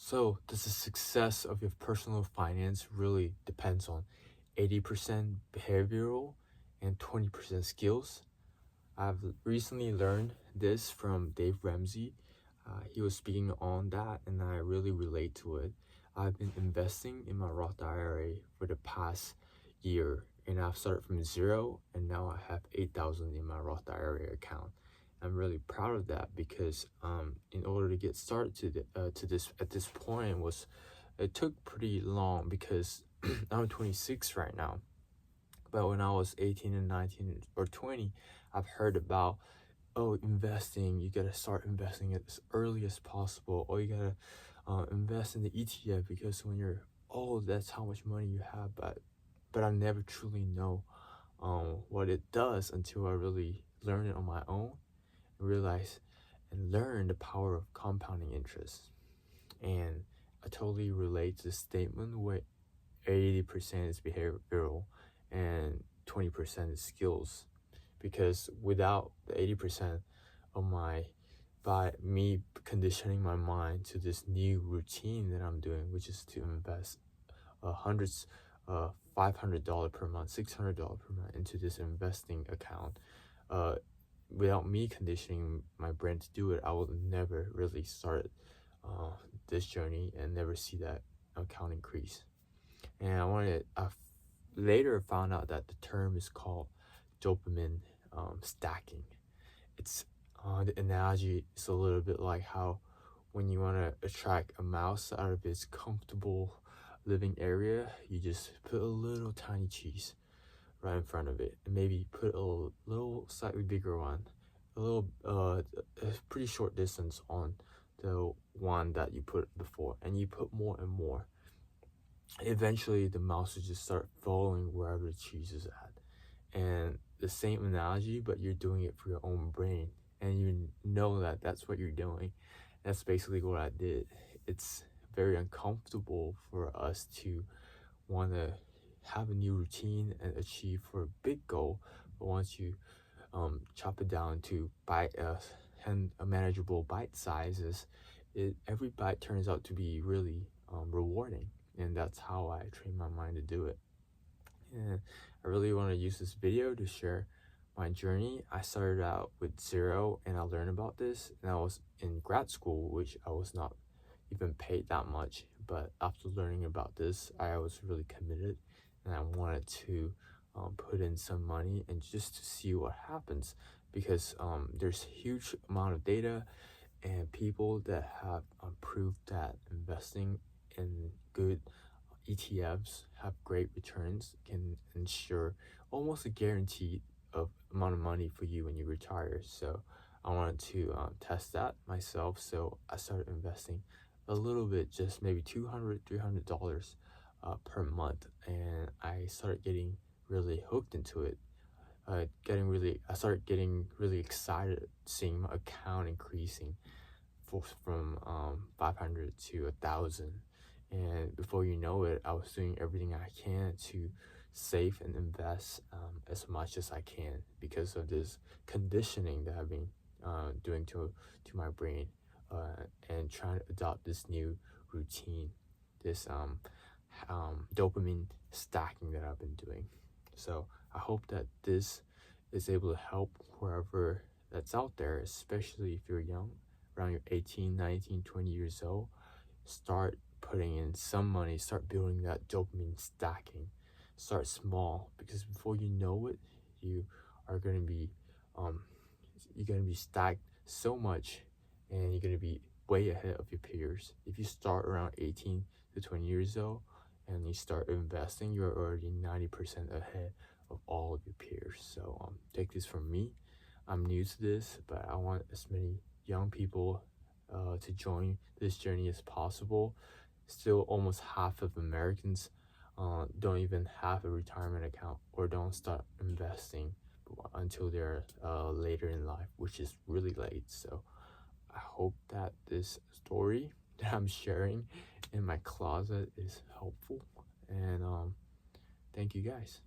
So, does the success of your personal finance really depends on 80% behavioral and 20% skills? I've recently learned this from Dave Ramsey. He was speaking on that, and I really relate to it. I've been investing in my Roth IRA for the past year, and I've started from zero, and now I have 8,000 in my Roth IRA account. I'm really proud of that because in order to get started to this at this point it took pretty long because I'm 26 right now. But when I was 18 and 19 or 20, I've heard about, oh, investing, you gotta start investing as early as possible, or you gotta invest in the ETF because when you're old, that's how much money you have. But I never truly know what it does until I really learn it on my own, realize and learn the power of compounding interest. And I totally relate to the statement where 80% is behavioral and 20% is skills, because without the 80% of by me conditioning my mind to this new routine that I'm doing, which is to invest hundreds $500 per month, $600 per month into this investing account, without me conditioning my brain to do it, I will never really start this journey and never see that account increase. And I later found out that the term is called dopamine stacking. It's the analogy is a little bit like how when you want to attract a mouse out of its comfortable living area, you just put a little tiny cheese right in front of it, and maybe put a little slightly bigger one, a pretty short distance on the one that you put before, and you put more and more. Eventually the mouse will just start following wherever the cheese is at. And the same analogy, but you're doing it for your own brain, and you know that that's what you're doing. That's basically what I did. It's very uncomfortable for us to want to have a new routine and achieve for a big goal, but once you chop it down to and manageable bite sizes, every bite turns out to be really rewarding, and that's how I train my mind to do it. And I really want to use this video to share my journey. I started out with zero, and I learned about this, and I was in grad school, which I was not even paid that much. But after learning about this, I was really committed, and I wanted to put in some money and just to see what happens, because there's huge amount of data and people that have proved that investing in good ETFs have great returns, can ensure almost a guaranteed of amount of money for you when you retire. So I wanted to test that myself, so I started investing a little bit, just maybe $200-$300 per month, and I started getting really hooked into it. I started getting really excited seeing my account increasing from 500 to 1,000, and before you know it, I was doing everything I can to save and invest as much as I can because of this conditioning that I've been doing to my brain, and trying to adopt this new routine, this dopamine stacking that I've been doing. So I hope that this is able to help whoever that's out there, especially if you're young, around your 18, 19, 20 years old. Start putting in some money, start building that dopamine stacking. Start small, because before you know it, you are going to be stacked so much, and you're going to be way ahead of your peers. If you start around 18 to 20 years old and you start investing, you're already 90% ahead of all of your peers. So take this from me. I'm new to this, but I want as many young people to join this journey as possible. Still, almost half of Americans don't even have a retirement account or don't start investing until they're later in life, which is really late. So I hope that this story that I'm sharing in my closet is helpful, and thank you guys.